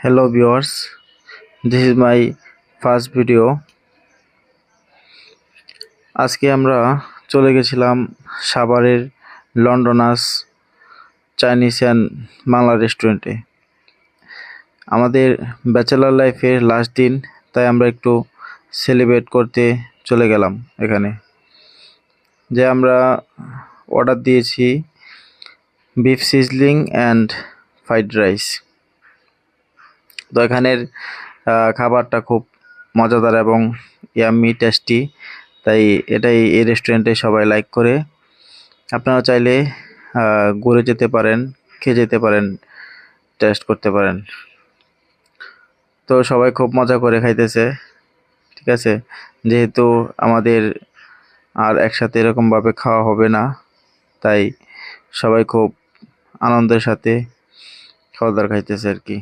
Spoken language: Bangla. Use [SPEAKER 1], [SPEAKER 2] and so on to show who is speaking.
[SPEAKER 1] Hello viewers, this is my first video. আজকে আমরা চলে গেছিলাম সাভারের লন্ডনাস চাইনিজ অ্যান্ড বাংলা রেস্টুরেন্টে। আমাদের ব্যাচেলার লাইফের লাস্ট দিন, তাই আমরা একটু সেলিব্রেট করতে চলে গেলাম এখানে। যে আমরা অর্ডার দিয়েছি beef sizzling and fried rice. তো এখানের খাবারটা খুব মজাদার এবং ইয়াম্মি টেস্টি, তাই এই রেস্টুরেন্টে সবাই লাইক করে। আপনারা চাইলে ঘুরে যেতে পারেন, খেয়ে যেতে পারেন, টেস্ট করতে পারেন। তো সবাই খুব মজা করে খাইতেছে, ঠিক আছে। যেহেতু আমাদের আর একসাথে এরকমভাবে খাওয়া হবে না, তাই সবাই খুব আনন্দের সাথে খাওয়া দাওয়া খাইতেছে আর কি।